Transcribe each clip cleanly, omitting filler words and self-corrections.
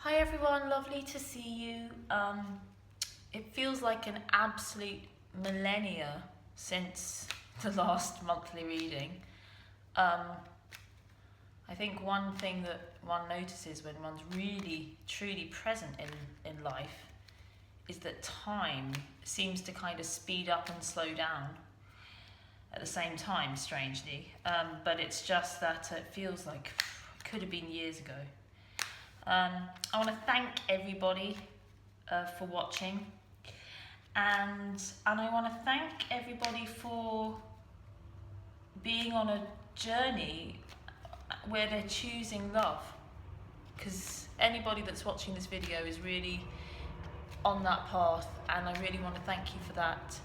Hi everyone, lovely to see you. It feels like an absolute millennia since the last monthly reading. I think one thing that one notices when one's really, truly present in life is that time seems to kind of speed up and slow down at the same time, strangely. But it's just that it feels like it could have been years ago. I want to thank everybody for watching, and I want to thank everybody for being on a journey where they're choosing love, because anybody that's watching this video is really on that path, and I really want to thank you for that.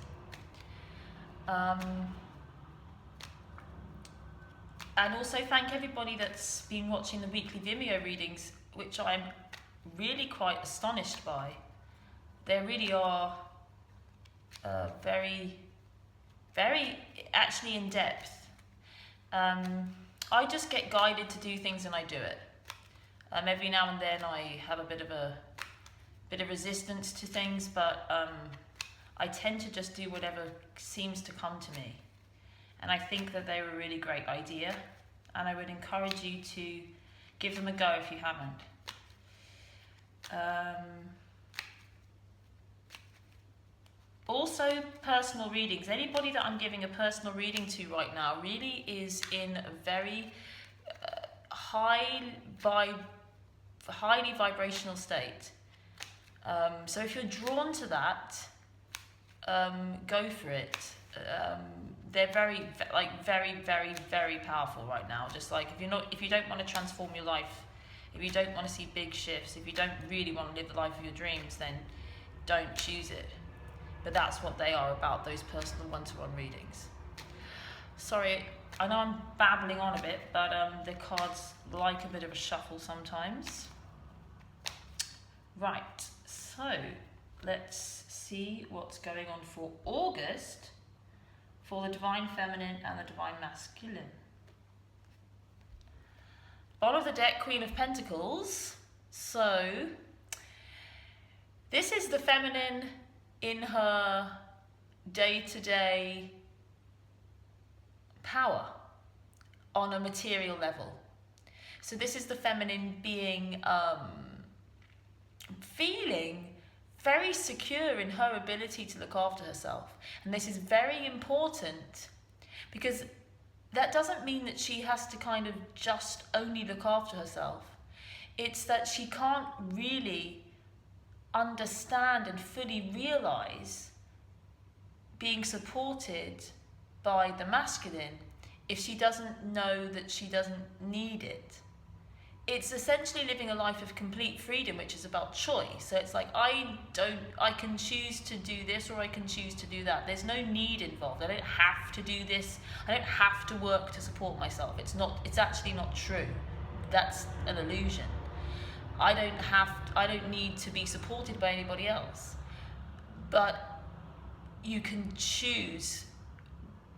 And also thank everybody that's been watching the weekly Vimeo readings, which I'm really quite astonished by. They really are very, very actually in depth. I just get guided to do things and I do it. Every now and then I have a bit of resistance to things, but I tend to just do whatever seems to come to me. And I think that they're a really great idea, and I would encourage you to give them a go if you haven't. Also, personal readings. Anybody that I'm giving a personal reading to right now really is in a very highly vibrational state. So if you're drawn to that, go for it. They're very, very powerful right now. Just like if you don't want to transform your life, if you don't want to see big shifts, if you don't really want to live the life of your dreams, then don't choose it. But that's what they are about, those personal one-to-one readings. Sorry, I know I'm babbling on a bit, but the cards like a bit of a shuffle sometimes. Right, so let's see what's going on for August for the Divine Feminine and the Divine Masculine. Bottom of the deck, Queen of Pentacles. So this is the feminine in her day-to-day power on a material level. So this is the feminine being feeling very secure in her ability to look after herself. And this is very important because that doesn't mean that she has to kind of just only look after herself. It's that she can't really understand and fully realize being supported by the masculine if she doesn't know that she doesn't need it. It's essentially living a life of complete freedom, which is about choice. So it's like, I can choose to do this or I can choose to do that. There's no need involved. I don't have to do this. I don't have to work to support myself. It's actually not true. That's an illusion. I don't need to be supported by anybody else. But you can choose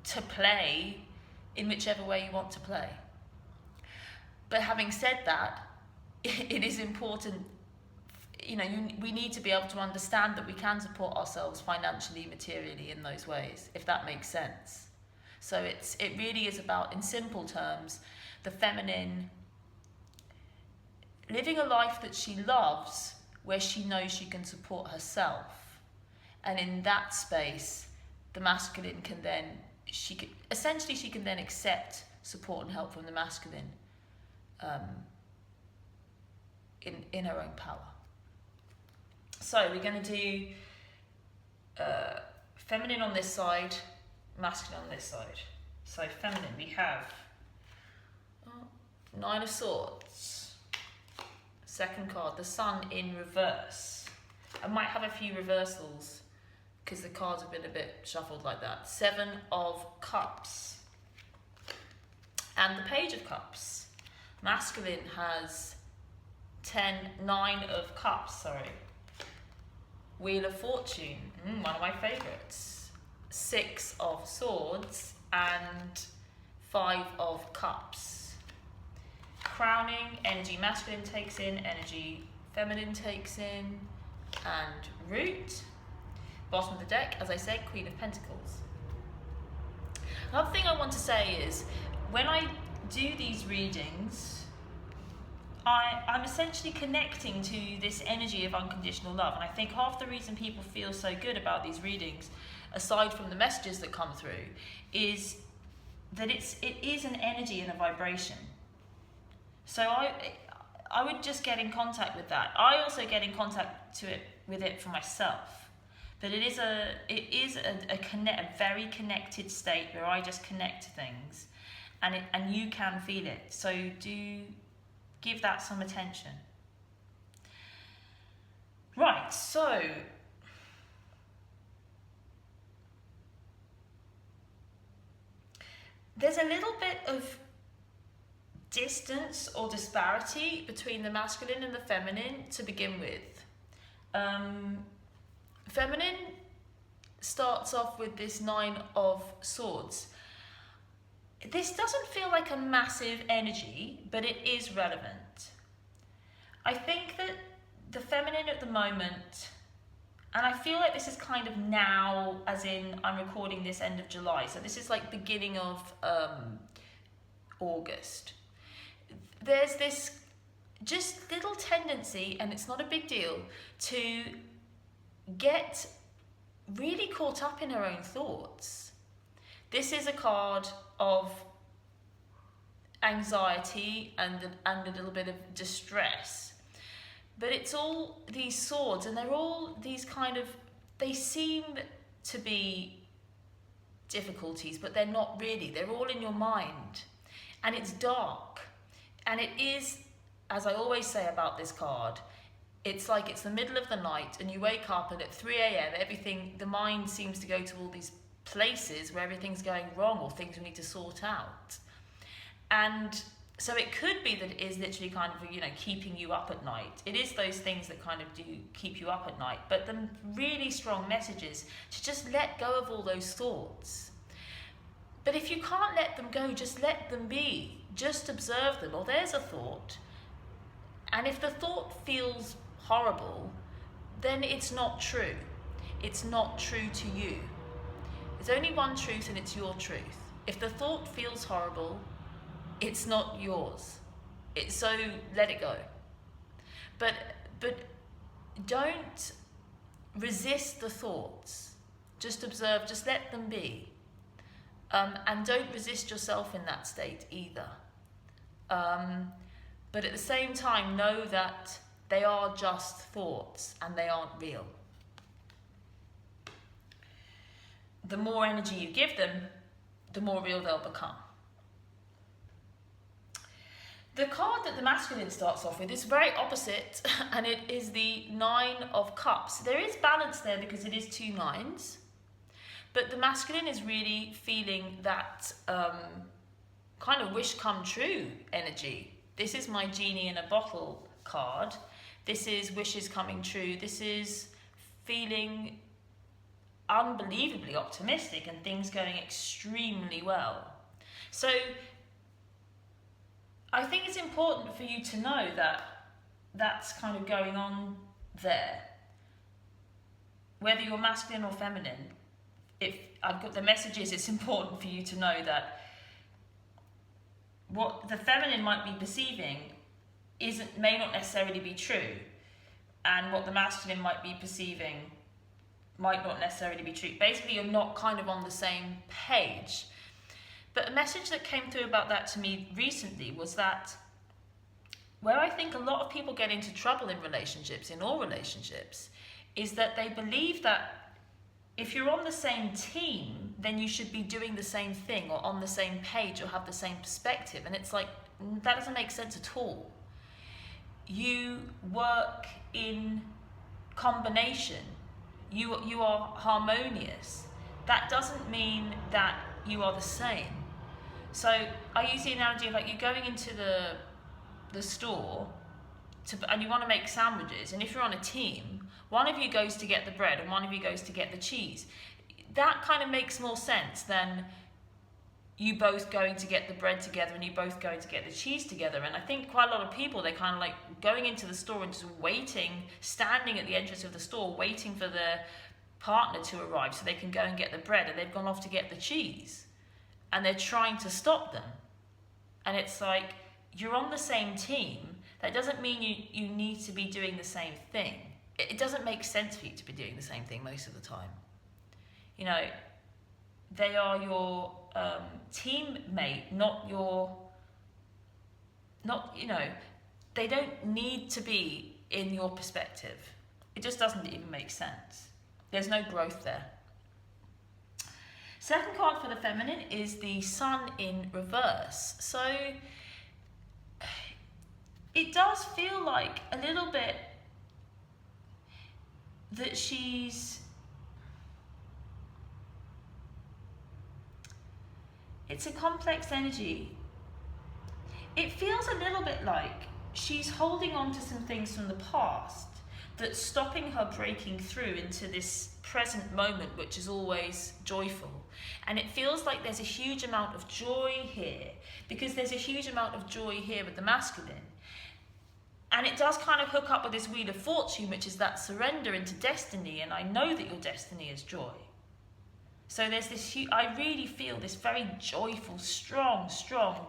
to play in whichever way you want to play. But having said that, it is important, we need to be able to understand that we can support ourselves financially, materially in those ways, if that makes sense. So it really is about, in simple terms, the feminine living a life that she loves, where she knows she can support herself. And in that space, the masculine can then, she can then accept support and help from the masculine in her own power. So we're going to do feminine on this side, masculine on this side. So feminine, we have Nine of Swords. Second card, the Sun in reverse. I might have a few reversals because the cards have been a bit shuffled like that. Seven of Cups. And the Page of Cups. Masculine has 9 of Cups, Wheel of Fortune, one of my favourites. 6 of Swords and 5 of Cups. Crowning, energy masculine takes in, energy Feminine takes in and Root. Bottom of the deck, as I said, Queen of Pentacles. Another thing I want to say is, when I do these readings, I'm essentially connecting to this energy of unconditional love. And I think half the reason people feel so good about these readings, aside from the messages that come through, is that it is an energy and a vibration. So I would just get in contact with that. I also get in contact with it for myself. But it is a very connected state where I just connect to things, and you can feel it. So do give that some attention. Right, so there's a little bit of distance or disparity between the masculine and the feminine to begin with. Feminine starts off with this 9 of Swords. This doesn't feel like a massive energy, but it is relevant. I think that the feminine at the moment, and I feel like this is kind of now, as in I'm recording this end of July, so this is like beginning of August. There's this just little tendency, and it's not a big deal, to get really caught up in her own thoughts. This is a card of anxiety and a little bit of distress. But it's all these swords, and they're all these kind of, they seem to be difficulties, but they're not really. They're all in your mind. And it's dark. And it is, as I always say about this card, it's like it's the middle of the night and you wake up and at 3 a.m. the mind seems to go to all these places where everything's going wrong or things we need to sort out. And so it could be that it is literally kind of, keeping you up at night. It is those things that kind of do keep you up at night. But the really strong message is to just let go of all those thoughts. But if you can't let them go, just let them be. Just observe them. Or there's a thought. And if the thought feels horrible, then it's not true. It's not true to you. There's only one truth, and it's your truth. If the thought feels horrible, it's not yours. So let it go. But don't resist the thoughts. Just observe, just let them be. And don't resist yourself in that state either. But at the same time, know that they are just thoughts and they aren't real. The more energy you give them, the more real they'll become. The card that the masculine starts off with is very opposite, and it is the 9 of Cups. There is balance there because it is 2 9s, but the masculine is really feeling that kind of wish come true energy. This is my genie in a bottle card. This is wishes coming true. This is feeling unbelievably optimistic and things going extremely well. So I think it's important for you to know that that's kind of going on there. Whether you're masculine or feminine, if I've got the messages, it's important for you to know that what the feminine might be perceiving may not necessarily be true, and what the masculine might be perceiving might not necessarily be true. Basically, you're not kind of on the same page. But a message that came through about that to me recently was that where I think a lot of people get into trouble in relationships, in all relationships, is that they believe that if you're on the same team, then you should be doing the same thing or on the same page or have the same perspective. And it's like, that doesn't make sense at all. You work in combination. You are harmonious. That doesn't mean that you are the same. So I use the analogy of like you're going into the store and you want to make sandwiches, and if you're on a team, one of you goes to get the bread and one of you goes to get the cheese. That kind of makes more sense than you both going to get the bread together and you both going to get the cheese together. And I think quite a lot of people, they're kind of like going into the store and just waiting, standing at the entrance of the store, waiting for their partner to arrive so they can go and get the bread, and they've gone off to get the cheese. And they're trying to stop them. And it's like, you're on the same team. That doesn't mean you need to be doing the same thing. It doesn't make sense for you to be doing the same thing most of the time. You know, they are your teammate, they don't need to be in your perspective. It just doesn't even make sense. There's no growth there. Second card for the feminine is the Sun in reverse. So it does feel like a little bit that it's a complex energy. It feels a little bit like she's holding on to some things from the past that's stopping her breaking through into this present moment, which is always joyful. And it feels like there's a huge amount of joy here, because there's a huge amount of joy here with the masculine. And it does kind of hook up with this Wheel of Fortune, which is that surrender into destiny, and I know that your destiny is joy. So there's this I really feel this very joyful, strong,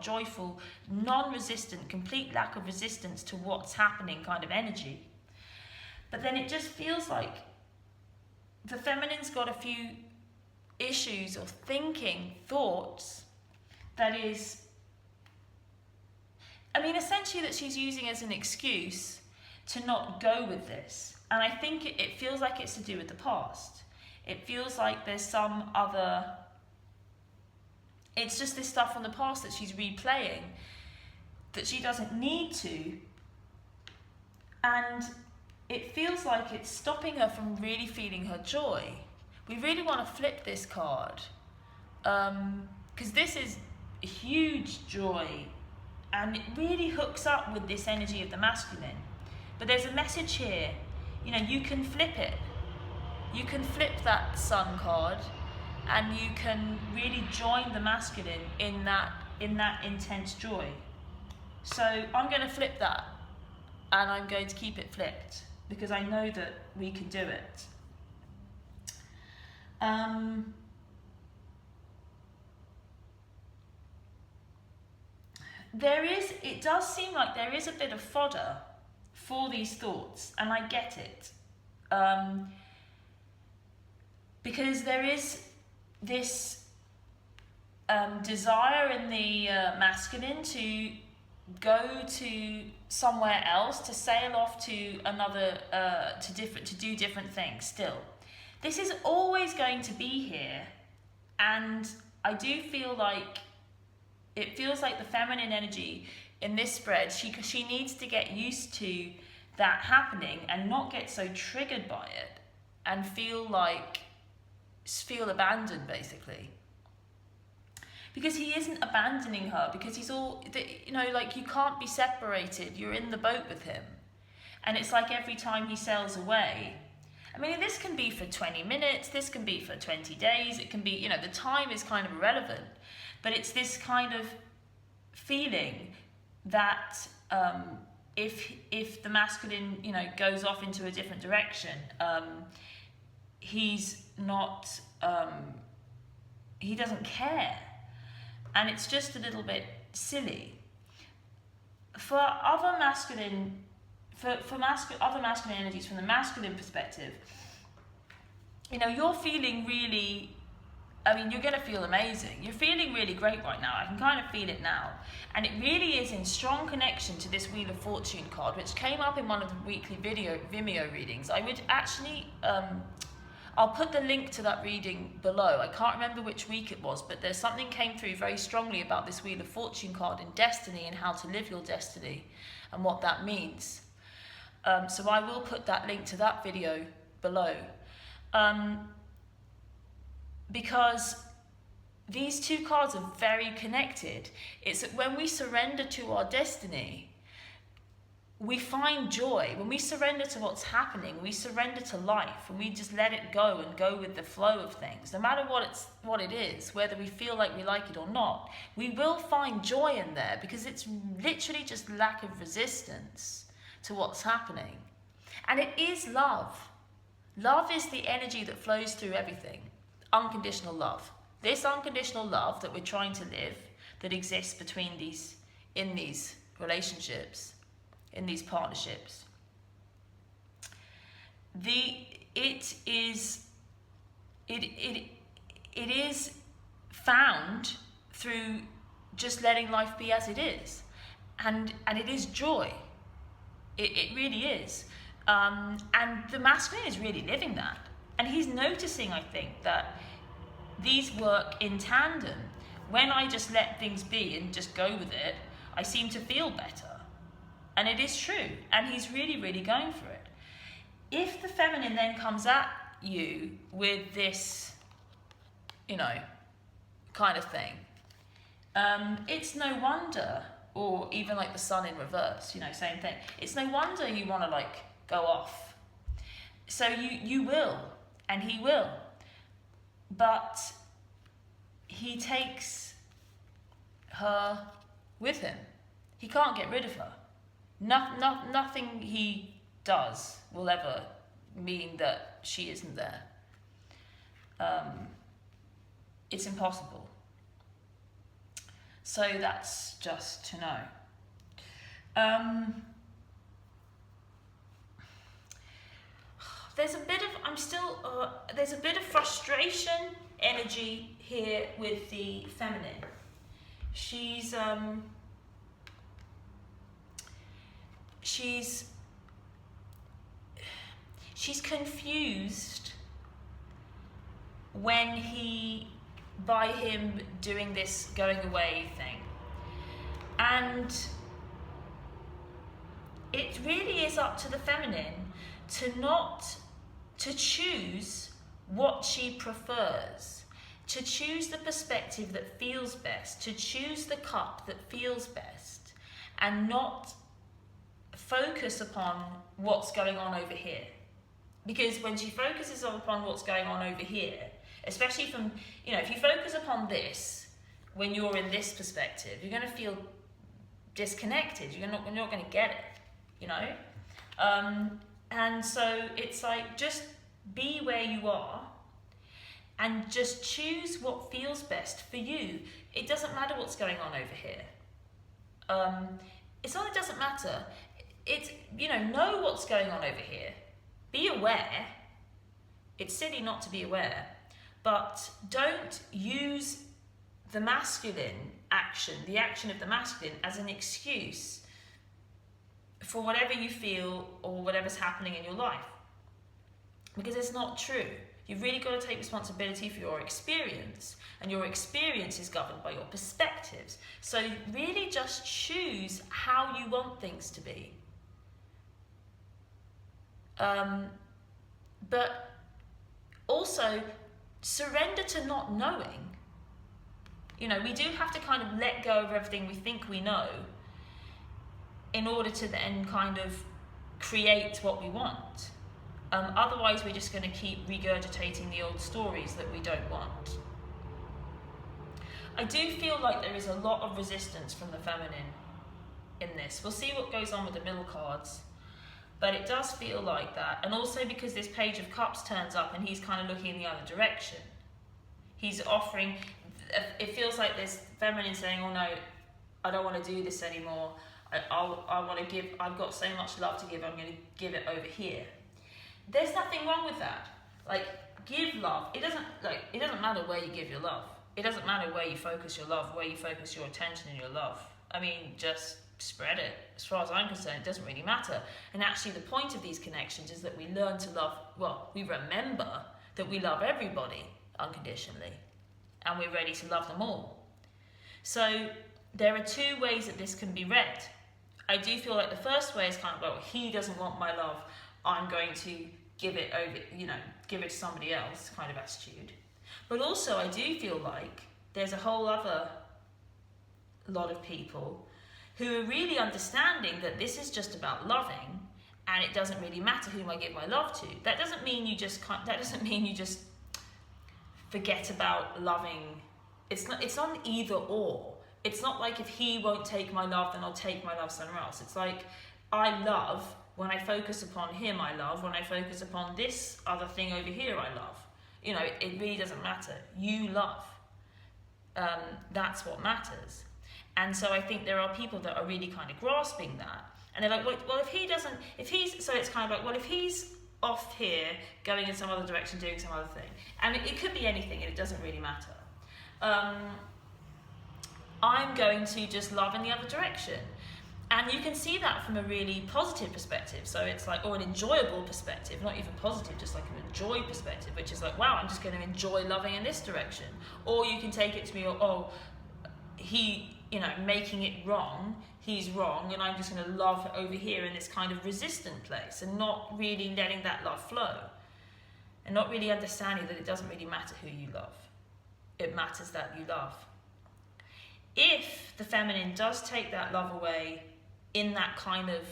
joyful, non-resistant, complete lack of resistance to what's happening kind of energy. But then it just feels like the feminine's got a few issues or thoughts that is, essentially that she's using as an excuse to not go with this. And I think it feels like it's to do with the past. It feels like there's some other, it's just this stuff from the past that she's replaying that she doesn't need to. And it feels like it's stopping her from really feeling her joy. We really want to flip this card, because this is a huge joy, and it really hooks up with this energy of the masculine. But there's a message here. You know, you can flip it. You can flip that Sun card, and you can really join the masculine in that intense joy. So I'm going to flip that, and I'm going to keep it flipped, because I know that we can do it. It does seem like there is a bit of fodder for these thoughts, and I get it. Because there is this desire in the masculine to go to somewhere else, to sail off to another, to do different things still. This is always going to be here, and I do feel like it feels like the feminine energy in this spread, she needs to get used to that happening and not get so triggered by it and feel abandoned, basically. Because he isn't abandoning her, because he's all, you can't be separated. You're in the boat with him. And it's like every time he sails away, this can be for 20 minutes, this can be for 20 days, it can be, the time is kind of irrelevant. But it's this kind of feeling that if the masculine, goes off into a different direction, he's not, he doesn't care. And it's just a little bit silly. For other masculine, other masculine energies from the masculine perspective, you're feeling really, you're going to feel amazing. You're feeling really great right now. I can kind of feel it now. And it really is in strong connection to this Wheel of Fortune card, which came up in one of the weekly Vimeo readings. I would actually, I'll put the link to that reading below. I can't remember which week it was, but there's something came through very strongly about this Wheel of Fortune card in destiny and how to live your destiny and what that means. So I will put that link to that video below. Because these two cards are very connected. It's that when we surrender to our destiny, we find joy when we surrender to what's happening, we surrender to life, and we just let it go and go with the flow of things. No matter what it is, whether we feel like we like it or not, we will find joy in there, because it's literally just lack of resistance to what's happening. And it is love. Love is the energy that flows through everything. Unconditional love. This unconditional love that we're trying to live, that exists in these relationships, in these partnerships. It is found through just letting life be as it is, and it is joy. It really is, and the masculine is really living that, and he's noticing, I think, that these work in tandem. When I just let things be and just go with it, I seem to feel better. And it is true. And he's really, really going for it. If the feminine then comes at you with this, kind of thing, it's no wonder, or even like the sun in reverse, same thing. It's no wonder you want to go off. So you will, and he will. But he takes her with him. He can't get rid of her. Nothing he does will ever mean that she isn't there. It's impossible. So that's just to know. There's a bit of frustration energy here with the feminine. She's confused by him doing this going away thing. And it really is up to the feminine to choose what she prefers, to choose the perspective that feels best, to choose the cup that feels best, and not focus upon what's going on over here. Because when she focuses upon what's going on over here, especially from, if you focus upon this, when you're in this perspective, you're going to feel disconnected. You're not going to get it, and so it's like, just be where you are and just choose what feels best for you. It doesn't matter what's going on over here. It's not, it doesn't matter. It's, know what's going on over here. Be aware. It's silly not to be aware, but don't use the masculine action, the action of the masculine, as an excuse for whatever you feel or whatever's happening in your life. Because it's not true. You've really got to take responsibility for your experience, and your experience is governed by your perspectives. So really just choose how you want things to be. But also surrender to not knowing. We do have to kind of let go of everything we think we know in order to then kind of create what we want. Otherwise, we're just going to keep regurgitating the old stories that we don't want. I do feel like there is a lot of resistance from the feminine in this. We'll see what goes on with the middle cards, but it does feel like that. And also because this Page of Cups turns up and he's kind of looking in the other direction. He's offering, it feels like there's feminine saying, oh no, I don't want to do this anymore. I want to give, I've got so much love to give, I'm going to give it over here. There's nothing wrong with that. Give love. It doesn't matter where you give your love. It doesn't matter where you focus your love, where you focus your attention and your love. I mean, just spread it. As far as I'm concerned, it doesn't really matter. And actually the point of these connections is that we learn to love, we remember that we love everybody unconditionally, and we're ready to love them all. So there are two ways that this can be read. I do feel like the first way is kind of, he doesn't want my love, I'm going to give it over, give it to somebody else kind of attitude. But also I do feel like there's a whole other lot of people who are really understanding that this is just about loving, and it doesn't really matter whom I give my love to. That doesn't mean you just forget about loving. It's not an either or. It's not like if he won't take my love, then I'll take my love somewhere else. It's like I love when I focus upon him. I love when I focus upon this other thing over here. I love. You know, it really doesn't matter. You love. That's what matters. And so I think there are people that are really kind of grasping that. And they're like, well, so it's kind of like, well, if he's off here, going in some other direction, doing some other thing. And it could be anything, and it doesn't really matter. I'm going to just love in the other direction. And you can see that from a really positive perspective. So it's like, or an enjoyable perspective, not even positive, just like an enjoy perspective, which is like, wow, I'm just going to enjoy loving in this direction. Or you can take it to be, he, making it wrong, he's wrong, and I'm just going to love over here in this kind of resistant place, and not really letting that love flow. And not really understanding that it doesn't really matter who you love. It matters that you love. If the feminine does take that love away in that kind of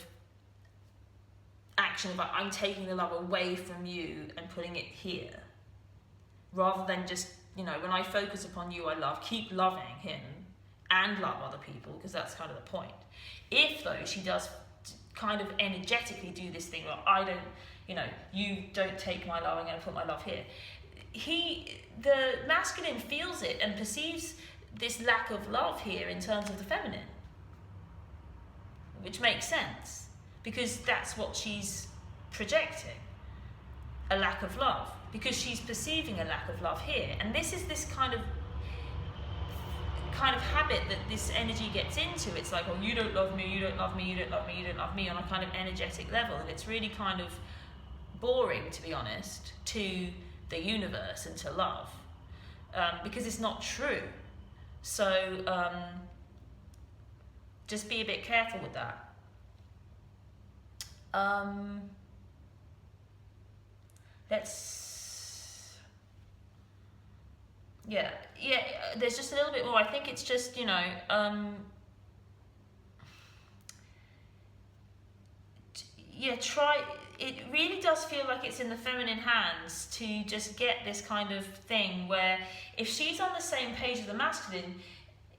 action of like, I'm taking the love away from you and putting it here, rather than just, when I focus upon you, I love, keep loving him and love other people, because that's kind of the point. If, though, she does kind of energetically do this thing, like, you don't take my love, I'm going to put my love here. The masculine feels it and perceives this lack of love here in terms of the feminine, which makes sense, because that's what she's projecting, a lack of love, because she's perceiving a lack of love here. And this is this kind of habit that this energy gets into. It's like, you don't love me, you don't love me, you don't love me, you don't love me, on a kind of energetic level. And it's really kind of boring, to be honest, to the universe and to love, because it's not true. So just be a bit careful with that. There's just a little bit more. I think it's just, try. It really does feel like it's in the feminine hands to just get this kind of thing where if she's on the same page as the masculine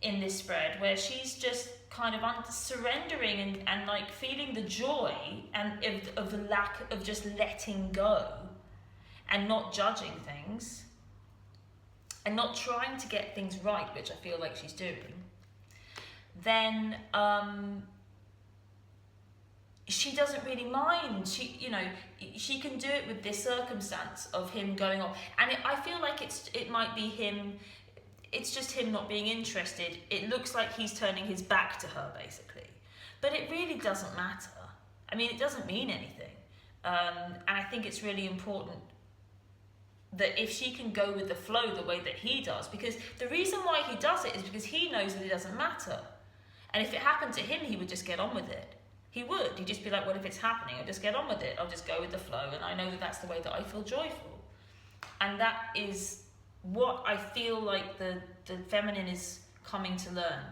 in this spread, where she's just kind of surrendering and like feeling the joy and of the lack of just letting go and not judging things and not trying to get things right, which I feel like she's doing, then she doesn't really mind. She can do it with this circumstance of him going off, and I feel like it might be him. It's just him not being interested. It looks like he's turning his back to her, basically, but it really doesn't matter. I mean, it doesn't mean anything, and I think it's really important that if she can go with the flow the way that he does, because the reason why he does it is because he knows that it doesn't matter, and if it happened to him, he would just get on with it. He would. He'd just be like, well, if it's happening, I'll just get on with it. I'll just go with the flow. And I know that that's the way that I feel joyful. And that is what I feel like the feminine is coming to learn.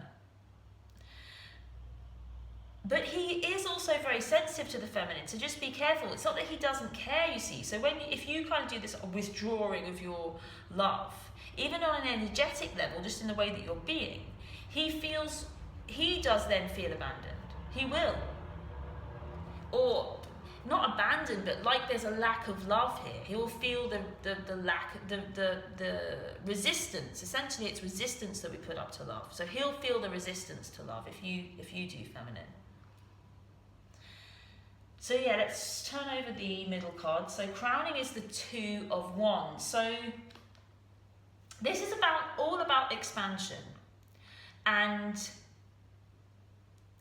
But he is also very sensitive to the feminine, so just be careful. It's not that he doesn't care, you see. So if you kind of do this withdrawing of your love, even on an energetic level, just in the way that you're being, he does then feel abandoned. He will. Or not abandoned, but like there's a lack of love here. He will feel the lack, the resistance. Essentially, it's resistance that we put up to love. So he'll feel the resistance to love if you do feminine. So let's turn over the middle card. So crowning is the 2 of Wands. So this is all about expansion. And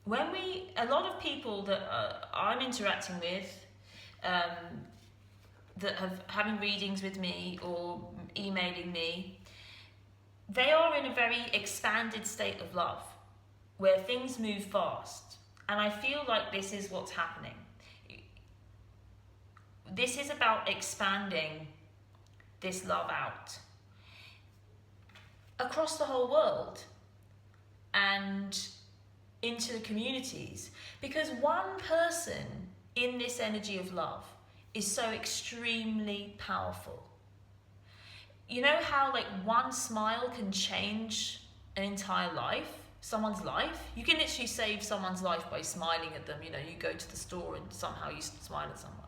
a lot of people that I'm interacting with, that having readings with me or emailing me, they are in a very expanded state of love, where things move fast. And I feel like this is what's happening. This is about expanding this love out across the whole world. And into the communities, because one person in this energy of love is so extremely powerful. You know how like one smile can change an entire life, someone's life? You can literally save someone's life by smiling at them. You know, you go to the store and somehow you smile at someone.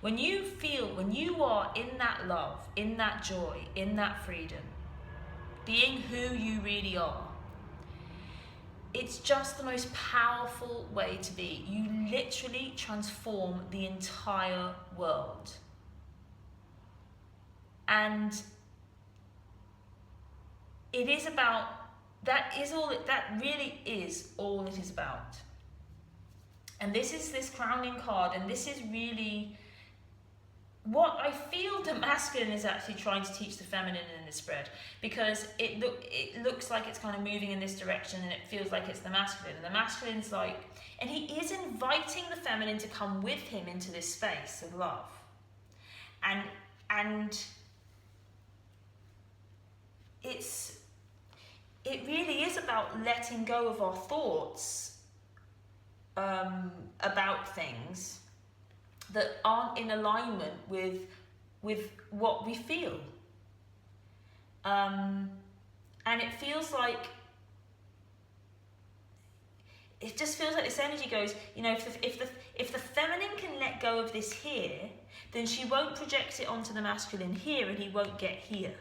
When you are in that love, in that joy, in that freedom, being who you really are, it's just the most powerful way to be. You literally transform the entire world. And it is about, that really is all it is about. And this is this crowning card, and this is really what I feel the masculine is actually trying to teach the feminine in this spread, because it looks like it's kind of moving in this direction, and it feels like it's the masculine. And the masculine's like, and he is inviting the feminine to come with him into this space of love. And it really is about letting go of our thoughts about things that aren't in alignment with what we feel. And it feels like, it just feels like this energy goes, you know, if the feminine can let go of this here, then she won't project it onto the masculine here, and he won't get here.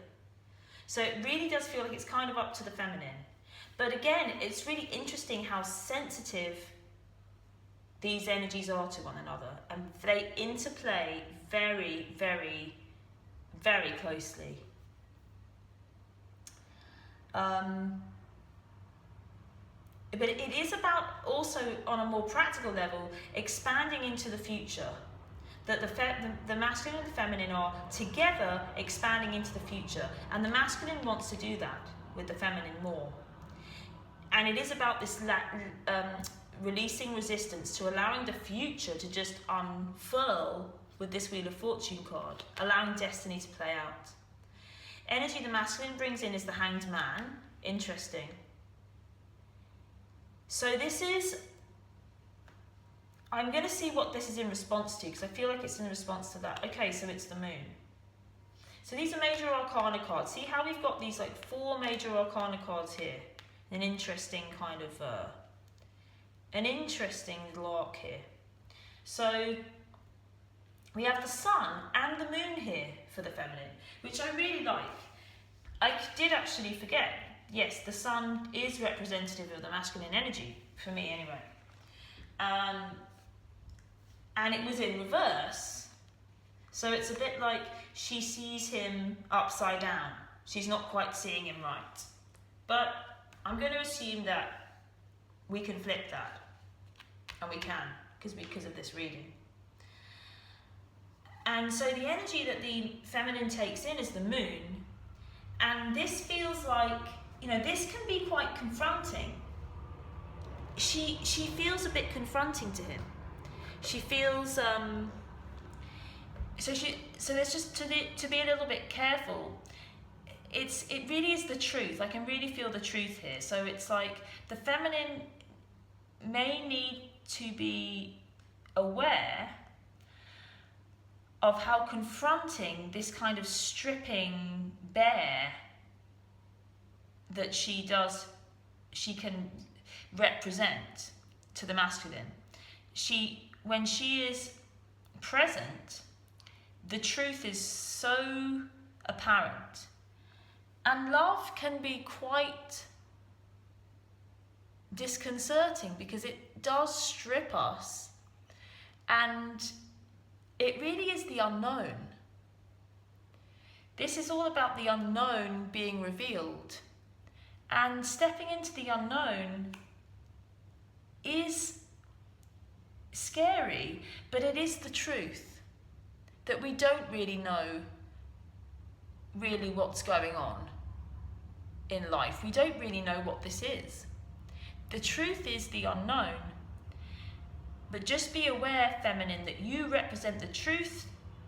So it really does feel like it's kind of up to the feminine. But again, it's really interesting how sensitive these energies are to one another, and they interplay very, very, very closely. But it is about also, on a more practical level, expanding into the future. That the masculine and the feminine are together expanding into the future, and the masculine wants to do that with the feminine more. And it is about this releasing resistance to allowing the future to just unfurl with this Wheel of Fortune card, allowing destiny to play out. Energy the masculine brings in is the Hanged Man. Interesting. So this is, I'm going to see what this is in response to, because I feel like it's in response to that. Okay, so it's the Moon. So these are major arcana cards. See how we've got these like 4 major arcana cards here? An interesting kind of, an interesting little arc here. So we have the Sun and the Moon here for the feminine, which I really like. I did actually forget, yes, the Sun is representative of the masculine energy, for me anyway. And it was in reverse. So it's a bit like she sees him upside down. She's not quite seeing him right. But I'm going to assume that we can flip that. And we can, because of this reading. And so the energy that the feminine takes in is the Moon. And this feels like, you know, this can be quite confronting. She feels a bit confronting to him. She feels so there's just to be a little bit careful. It really is the truth. I can really feel the truth here. So it's like the feminine may need to be aware of how confronting this kind of stripping bare that she can represent to the masculine. When she is present, the truth is so apparent. And love can be quite disconcerting because it does strip us, and it really is the unknown. This is all about the unknown being revealed, and stepping into the unknown is scary, but it is the truth that we don't really know really what's going on in life. We don't really know what this is. The truth is the unknown. But just be aware, feminine, that you represent the truth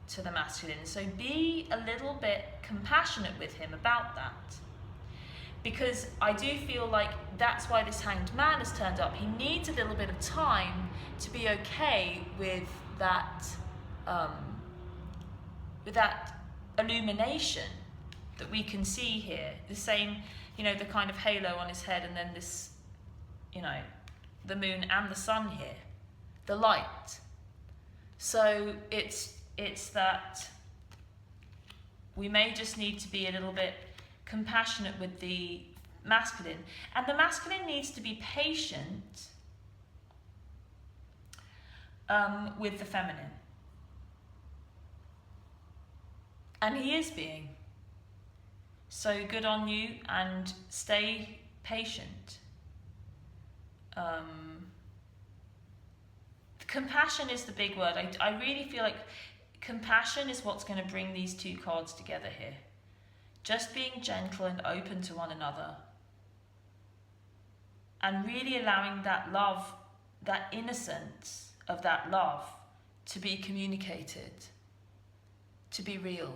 to the masculine. So be a little bit compassionate with him about that. because I do feel like that's why this Hanged Man has turned up. He needs a little bit of time to be okay with that illumination that we can see here. The same, the kind of halo on his head, and then this, the moon and the sun here, the light. So it's that we may just need to be a little bit compassionate with the masculine, and the masculine needs to be patient with the feminine, and he is being. So good on you, and stay patient. Compassion is the big word. I really feel like compassion is what's going to bring these two cards together here. Just being gentle and open to one another. And really allowing that love, that innocence of that love to be communicated, to be real.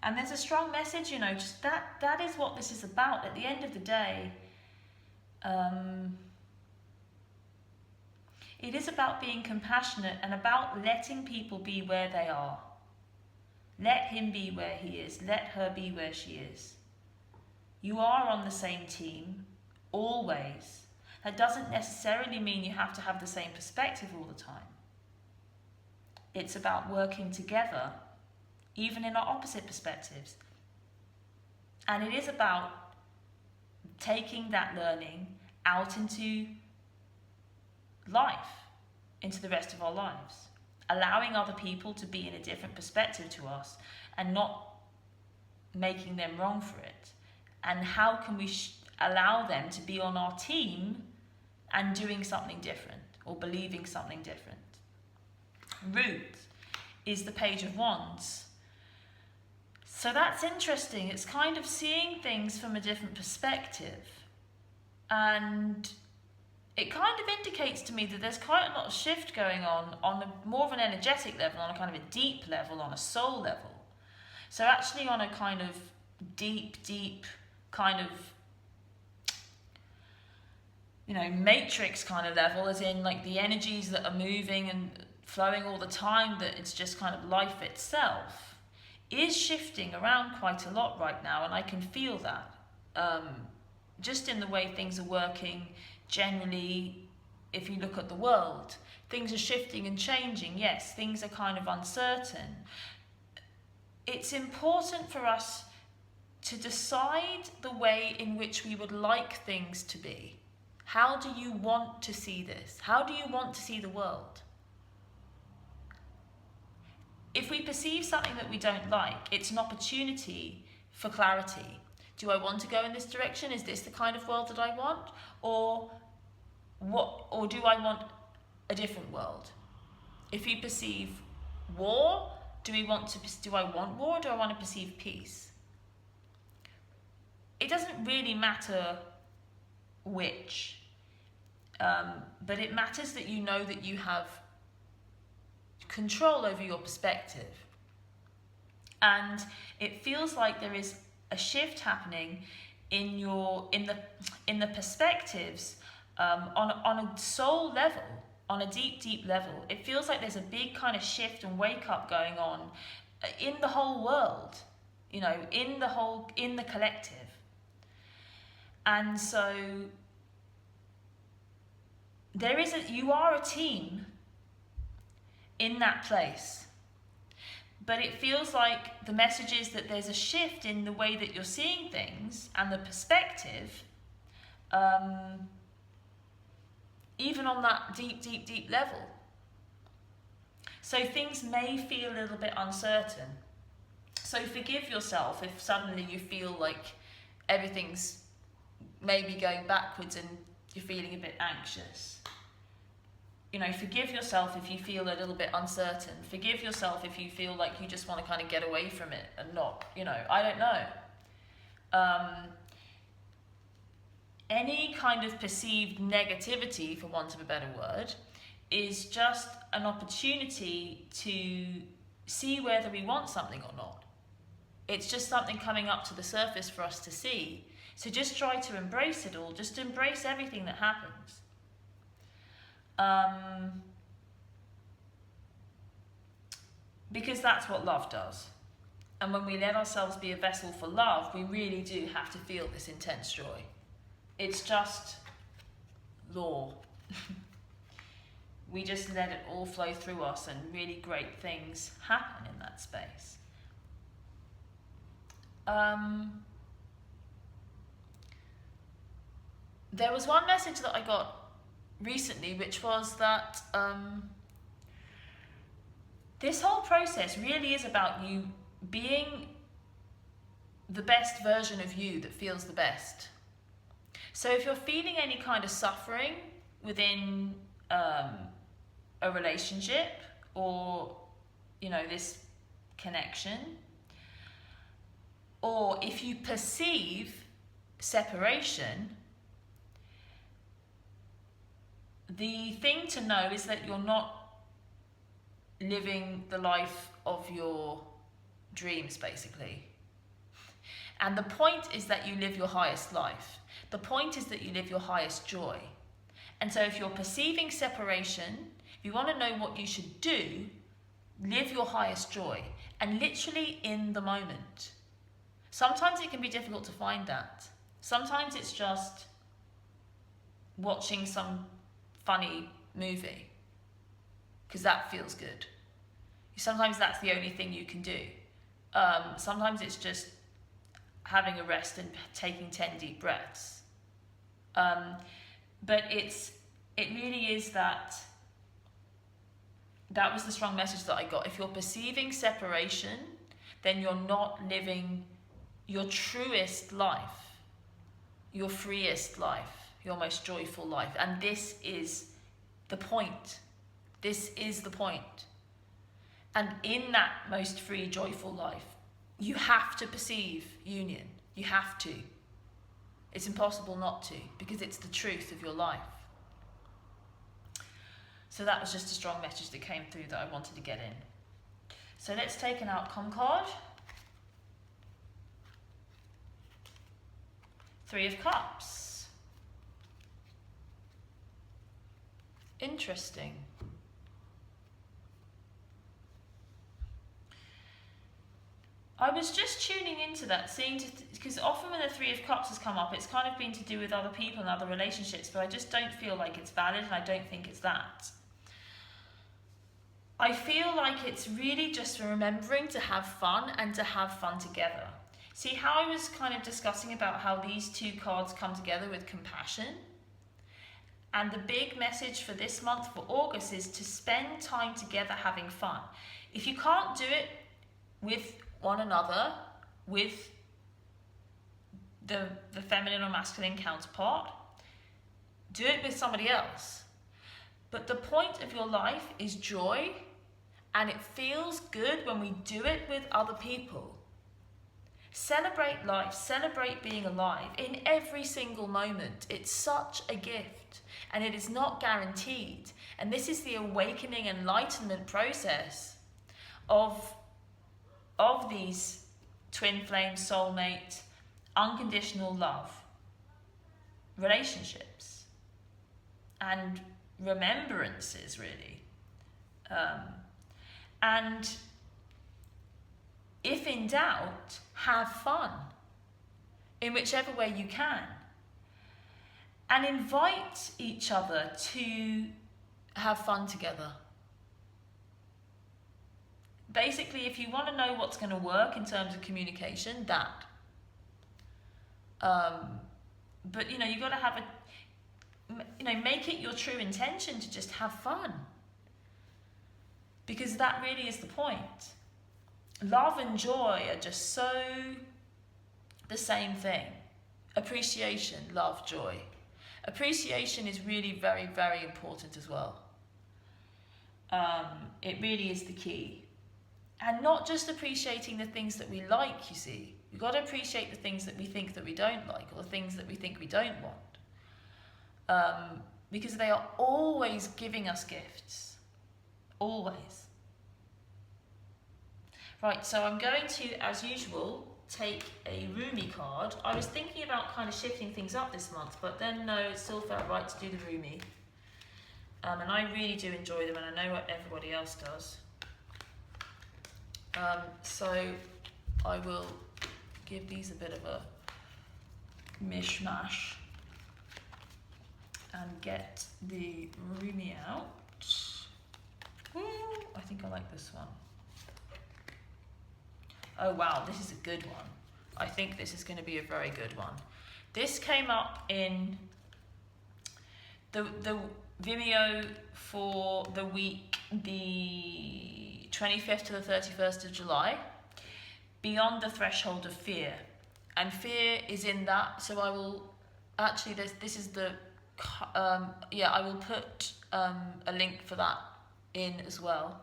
And there's a strong message, just that is what this is about. At the end of the day, it is about being compassionate and about letting people be where they are. Let him be where he is. Let her be where she is. You are on the same team, always. That doesn't necessarily mean you have to have the same perspective all the time. It's about working together, even in our opposite perspectives. And it is about taking that learning out into life, into the rest of our lives. Allowing other people to be in a different perspective to us and not making them wrong for it. And how can we allow them to be on our team and doing something different or believing something different. Ruth is the Page of Wands. So that's interesting. It's kind of seeing things from a different perspective. And it kind of indicates to me that there's quite a lot of shift going on a more of an energetic level, on a kind of a deep level, on a soul level. So actually on a kind of deep kind of, matrix kind of level, as in like the energies that are moving and flowing all the time, that it's just kind of life itself, is shifting around quite a lot right now, and I can feel that. Just in the way things are working generally, if you look at the world, things are shifting and changing. Yes, things are kind of uncertain. It's important for us to decide the way in which we would like things to be. How do you want to see this? How do you want to see the world? If we perceive something that we don't like, it's an opportunity for clarity. Do I want to go in this direction? Is this the kind of world that I want? Or do I want a different world? If you perceive war, do I want war, or do I want to perceive peace? It doesn't really matter which, but it matters that you know that you have control over your perspective. And it feels like there is a shift happening in the perspectives on a soul level, on a deep level. It feels like there's a big kind of shift and wake up going on in the whole world, in the collective. And so you are a team in that place. But it feels like the message is that there's a shift in the way that you're seeing things and the perspective, even on that deep level. So things may feel a little bit uncertain. So forgive yourself if suddenly you feel like everything's maybe going backwards and you're feeling a bit anxious. Forgive yourself if you feel a little bit uncertain. Forgive yourself if you feel like you just want to kind of get away from it and not, I don't know. Any kind of perceived negativity, for want of a better word, is just an opportunity to see whether we want something or not. It's just something coming up to the surface for us to see. So just try to embrace it all. Just embrace everything that happens. Because that's what love does. And when we let ourselves be a vessel for love, we really do have to feel this intense joy. It's just law. We just let it all flow through us and really great things happen in that space. There was one message that I got recently, which was that this whole process really is about you being the best version of you that feels the best. So if you're feeling any kind of suffering within a relationship or, this connection, or if you perceive separation, the thing to know is that you're not living the life of your dreams, basically. And the point is that you live your highest life. The point is that you live your highest joy. And so if you're perceiving separation, if you want to know what you should do, live your highest joy. And literally in the moment. Sometimes it can be difficult to find that. Sometimes it's just watching some funny movie, because that feels good. Sometimes that's the only thing you can do. Sometimes it's just having a rest and taking 10 deep breaths. But it really is that was the strong message that I got. If you're perceiving separation, then you're not living your truest life, your freest life, your most joyful life. And this is the point. This is the point. And in that most free, joyful life, you have to perceive union. You have to. It's impossible not to, because it's the truth of your life. So that was just a strong message that came through that I wanted to get in. So let's take an outcome card. 3 of Cups. Interesting. I was just tuning into that, because often when the 3 of Cups has come up, it's kind of been to do with other people and other relationships, but I just don't feel like it's valid, and I don't think it's that. I feel like it's really just remembering to have fun and to have fun together. See how I was kind of discussing about how these 2 cards come together with compassion? And the big message for this month, for August, is to spend time together having fun. If you can't do it with one another, with the feminine or masculine counterpart, do it with somebody else. But the point of your life is joy, and it feels good when we do it with other people. Celebrate life, celebrate being alive in every single moment. It's such a gift, and it is not guaranteed. And this is the awakening, enlightenment process of these twin flame, soulmate, unconditional love relationships and remembrances, really. And if in doubt, have fun in whichever way you can, and invite each other to have fun together. Basically, if you want to know what's going to work in terms of communication, that. But you've got to have make it your true intention to just have fun, because that really is the point. Love and joy are just so the same thing. Appreciation, love, joy. Appreciation is really very, very important as well. It really is the key. And not just appreciating the things that we like, you see. You've got to appreciate the things that we think that we don't like, or the things that we think we don't want. Because they are always giving us gifts. Always. Right, so I'm going to, as usual, take a Rumi card. I was thinking about kind of shifting things up this month, but then no, it still felt right to do the Rumi. And I really do enjoy them, and I know what everybody else does. So I will give these a bit of a mishmash and get the Rumi out. Ooh, I think I like this one. Oh wow, this is a good one. I think this is going to be a very good one. This came up in the Vimeo for the week the 25th to the 31st of July, Beyond the Threshold of Fear. And fear is in that, so I will, actually this is the, I will put a link for that in as well.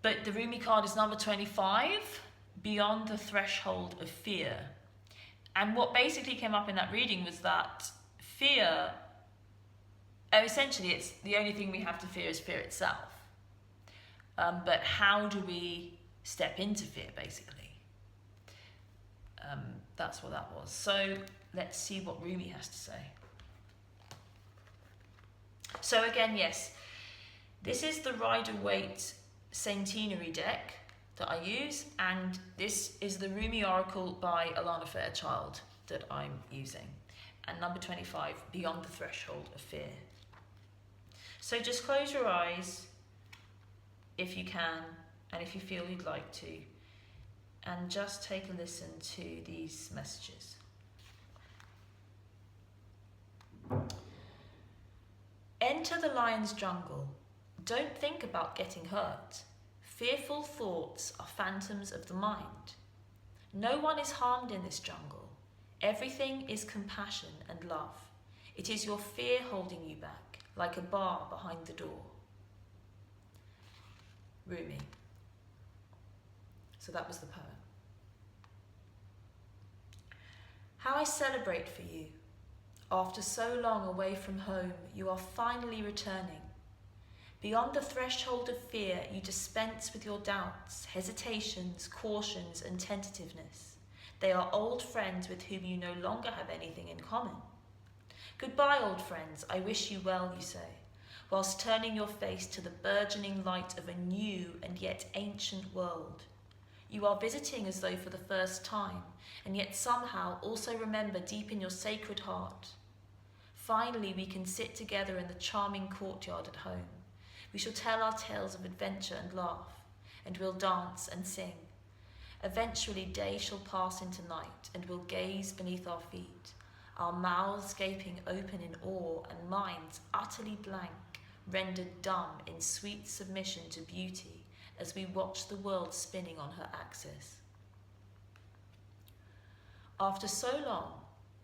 But the Rumi card is number 25, Beyond the Threshold of Fear. And what basically came up in that reading was that fear, essentially it's the only thing we have to fear is fear itself. But how do we step into fear, basically? That's what that was. So let's see what Rumi has to say. So again, yes, this is the Rider-Waite Centenary deck that I use, and this is the Rumi Oracle by Alana Fairchild that I'm using. And number 25, Beyond the Threshold of Fear. So just close your eyes if you can, and if you feel you'd like to, and just take a listen to these messages. Enter the lion's jungle. Don't think about getting hurt. Fearful thoughts are phantoms of the mind. No one is harmed in this jungle. Everything is compassion and love. It is your fear holding you back, like a bar behind the door. Rumi. So that was the poem. How I celebrate for you. After so long away from home, you are finally returning. Beyond the threshold of fear, you dispense with your doubts, hesitations, cautions, and tentativeness. They are old friends with whom you no longer have anything in common. Goodbye, old friends, I wish you well, you say, whilst turning your face to the burgeoning light of a new and yet ancient world. You are visiting as though for the first time, and yet somehow also remember deep in your sacred heart. Finally, we can sit together in the charming courtyard at home. We shall tell our tales of adventure and laugh, and we'll dance and sing. Eventually day shall pass into night, and we'll gaze beneath our feet, our mouths gaping open in awe and minds utterly blank, rendered dumb in sweet submission to beauty as we watch the world spinning on her axis. After so long,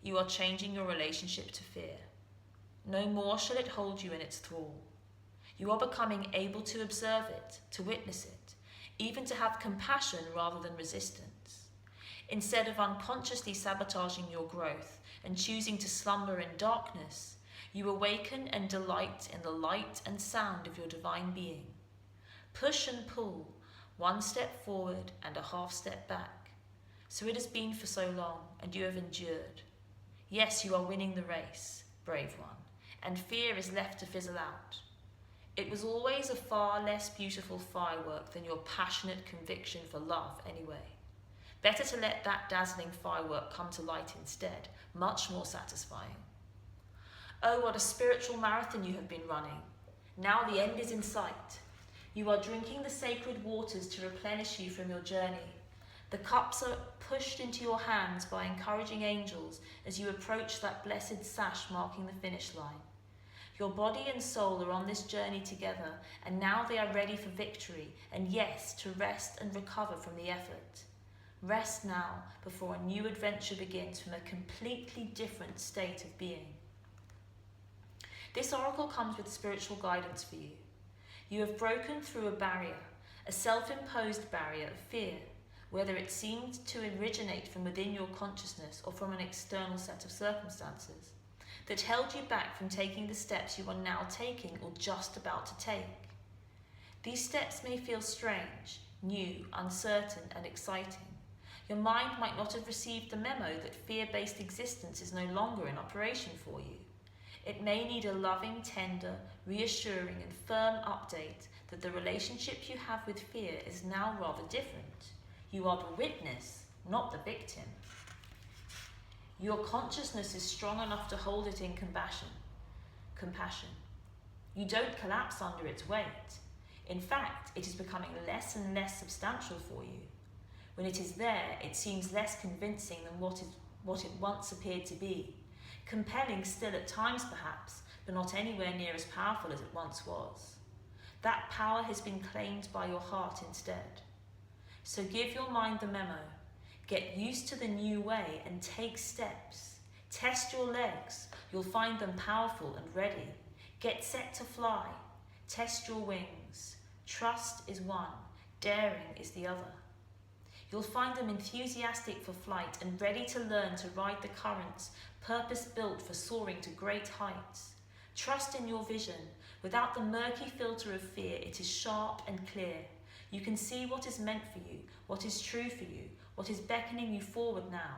you are changing your relationship to fear. No more shall it hold you in its thrall. You are becoming able to observe it, to witness it, even to have compassion rather than resistance. Instead of unconsciously sabotaging your growth and choosing to slumber in darkness, you awaken and delight in the light and sound of your divine being. Push and pull, one step forward and a half step back. So it has been for so long, and you have endured. Yes, you are winning the race, brave one, and fear is left to fizzle out. It was always a far less beautiful firework than your passionate conviction for love anyway. Better to let that dazzling firework come to light instead, much more satisfying. Oh, what a spiritual marathon you have been running. Now the end is in sight. You are drinking the sacred waters to replenish you from your journey. The cups are pushed into your hands by encouraging angels as you approach that blessed sash marking the finish line. Your body and soul are on this journey together, and now they are ready for victory, and yes, to rest and recover from the effort. Rest now before a new adventure begins from a completely different state of being. This oracle comes with spiritual guidance for you. You have broken through a barrier, a self-imposed barrier of fear, whether it seemed to originate from within your consciousness or from an external set of circumstances, that held you back from taking the steps you are now taking or just about to take. These steps may feel strange, new, uncertain, and exciting. Your mind might not have received the memo that fear-based existence is no longer in operation for you. It may need a loving, tender, reassuring, and firm update that the relationship you have with fear is now rather different. You are the witness, not the victim. Your consciousness is strong enough to hold it in compassion. You don't collapse under its weight. In fact, it is becoming less and less substantial for you. When it is there, it seems less convincing than what it once appeared to be. Compelling still at times perhaps, but not anywhere near as powerful as it once was. That power has been claimed by your heart instead. So give your mind the memo. Get used to the new way and take steps. Test your legs. You'll find them powerful and ready. Get set to fly. Test your wings. Trust is one. Daring is the other. You'll find them enthusiastic for flight and ready to learn to ride the currents, purpose-built for soaring to great heights. Trust in your vision. Without the murky filter of fear, it is sharp and clear. You can see what is meant for you, what is true for you, what is beckoning you forward now.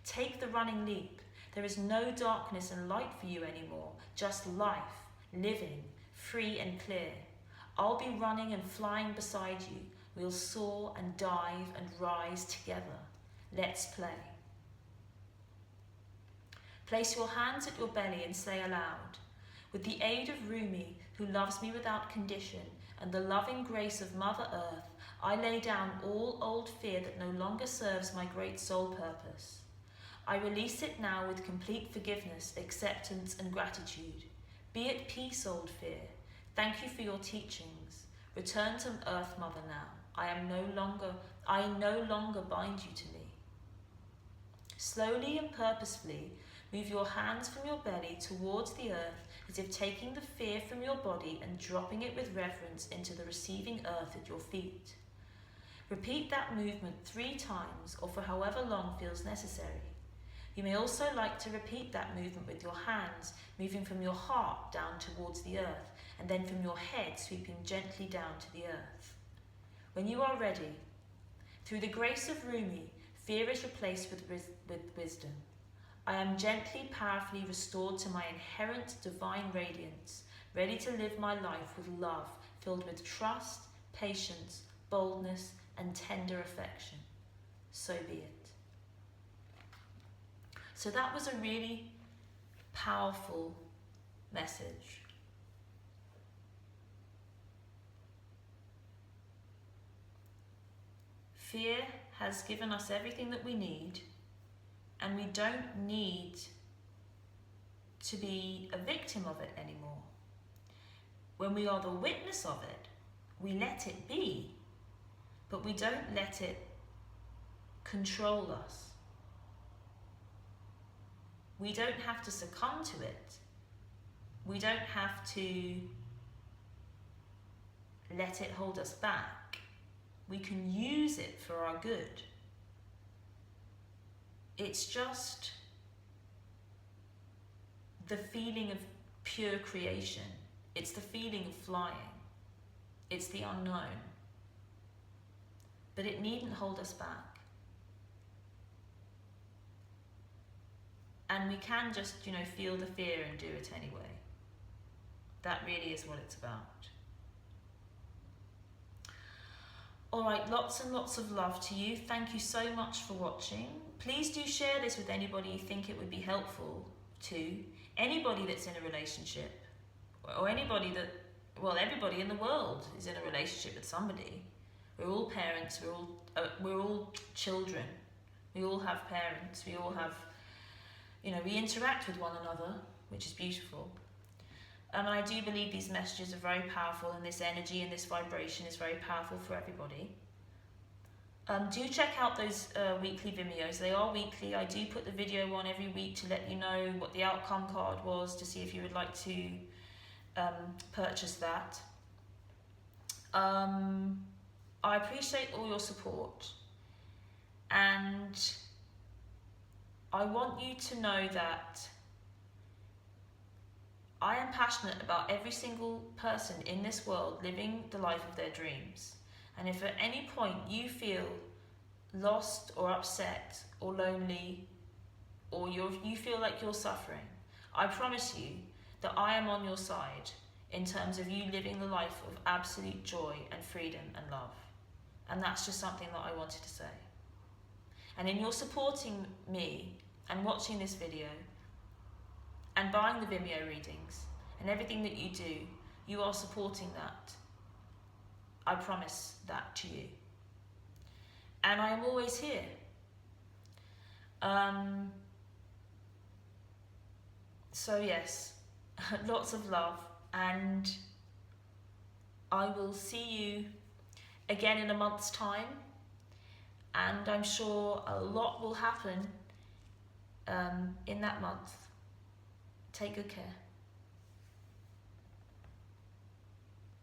Take the running leap. There is no darkness and light for you anymore, just life, living, free and clear. I'll be running and flying beside you. We'll soar and dive and rise together. Let's play. Place your hands at your belly and say aloud, with the aid of Rumi, who loves me without condition, and the loving grace of Mother Earth, I lay down all old fear that no longer serves my great soul purpose. I release it now with complete forgiveness, acceptance, and gratitude. Be at peace, old fear. Thank you for your teachings. Return to Earth, Mother, now. I no longer bind you to me. Slowly and purposefully, move your hands from your belly towards the earth as if taking the fear from your body and dropping it with reverence into the receiving earth at your feet. Repeat that movement 3 times or for however long feels necessary. You may also like to repeat that movement with your hands, moving from your heart down towards the earth and then from your head sweeping gently down to the earth. When you are ready, through the grace of Rumi, fear is replaced with wisdom. I am gently, powerfully restored to my inherent divine radiance, ready to live my life with love, filled with trust, patience, boldness, and tender affection. So be it. So that was a really powerful message. Fear has given us everything that we need, and we don't need to be a victim of it anymore. When we are the witness of it, we let it be, but we don't let it control us. We don't have to succumb to it. We don't have to let it hold us back. We can use it for our good. It's just the feeling of pure creation. It's the feeling of flying. It's the unknown. But it needn't hold us back. And we can just, feel the fear and do it anyway. That really is what it's about. All right, lots and lots of love to you. Thank you so much for watching. Please do share this with anybody you think it would be helpful to. Anybody that's in a relationship, or anybody everybody in the world is in a relationship with somebody. We're all parents, we're all children. We all have parents, we all have, we interact with one another, which is beautiful. And I do believe these messages are very powerful, and this energy and this vibration is very powerful for everybody. Do check out those weekly Vimeos. They are weekly. I do put the video on every week to let you know what the outcome card was, to see if you would like to purchase that. I appreciate all your support, and I want you to know that I am passionate about every single person in this world living the life of their dreams. And if at any point you feel lost or upset or lonely, or you feel like you're suffering, I promise you that I am on your side in terms of you living the life of absolute joy and freedom and love. And that's just something that I wanted to say. And in your supporting me and watching this video and buying the Vimeo readings and everything that you do, you are supporting that. I promise that to you. And I am always here. So yes, lots of love, and I will see you again in a month's time, and I'm sure a lot will happen in that month. Take good care.